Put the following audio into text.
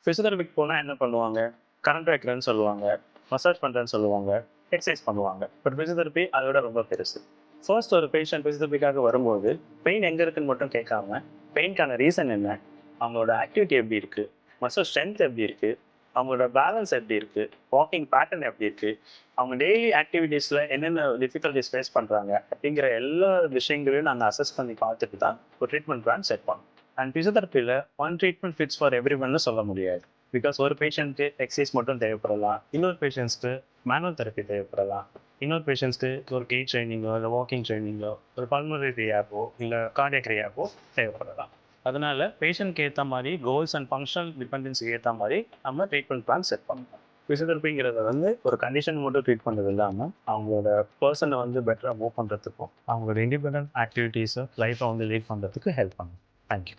ஃபிசியோதெரபிக்கு போனால் என்ன பண்ணுவாங்க? கரண்ட் வைக்கிறேன்னு சொல்லுவாங்க, மசாஜ் பண்ணுறேன்னு சொல்லுவாங்க, எக்ஸசைஸ் பண்ணுவாங்க. பட் ஃபிசியோதெரபி அதோட ரொம்ப பெருசு. ஃபர்ஸ்ட் ஒரு பேஷண்ட் ஃபிசியோதெரபிக்காக வரும்போது பெயின் எங்கே இருக்குன்னு மட்டும் கேட்காம, பெயின்கான ரீசன் என்ன, அவங்களோட ஆக்டிவிட்டி எப்படி இருக்குது, மசில் ஸ்ட்ரென்த் எப்படி இருக்குது, அவங்களோட பேலன்ஸ் எப்படி இருக்குது, வாக்கிங் பேட்டர்ன் எப்படி இருக்குது, அவங்க டெய்லி ஆக்டிவிட்டீஸில் என்னென்ன டிஃபிகல்ட்டிஸ் ஃபேஸ் பண்ணுறாங்க அப்படிங்கிற எல்லா விஷயங்களையும் நாங்கள் அசஸ் பண்ணி பார்த்துட்டு தான் ஒரு ட்ரீட்மெண்ட் பிளான் செட் பண்ணோம். அண்ட் ஃபிசியோதெரப்பியில் one treatment fits for every ஒன்னு சொல்ல முடியாது. பிகாஸ் ஒரு பேஷண்ட்க்கு எக்ஸசைஸ் மட்டும் தேவைப்படலாம், இன்னொரு பேஷண்ட்ஸ்க்கு மேனுவல் தெரப்பி தேவைப்படலாம், இன்னொரு பேஷண்ட்ஸ்க்கு ஒரு கெயிட் ட்ரைனிங்கோ இல்லை வாக்கிங் ட்ரைனிங்கோ ஒரு பல்மனரி ரியாபோ இல்லை கார்டியக் ரியாபோ தேவைப்படலாம். அதனால பேஷண்ட்க்கு ஏற்ற மாதிரி கோல்ஸ் அண்ட் ஃபங்க்ஷனல் டிபெண்டன்ஸுக்கு ஏற்ற மாதிரி நம்ம ட்ரீட்மெண்ட் பிளான் செட் பண்ணலாம். ஃபிசியோதெரப்பிங்கிறத ஒரு கண்டிஷன் மட்டும் ட்ரீட் பண்ணுறது இல்லாமல் அவங்களோட பர்சனை பெட்டராக மூவ் பண்ணுறதுக்கும் அவங்களோட இண்டிபெண்டன்ட் ஆக்டிவிட்டீஸை லைஃப்பை லீட் பண்ணுறதுக்கு ஹெல்ப் பண்ணும். தேங்க்யூ.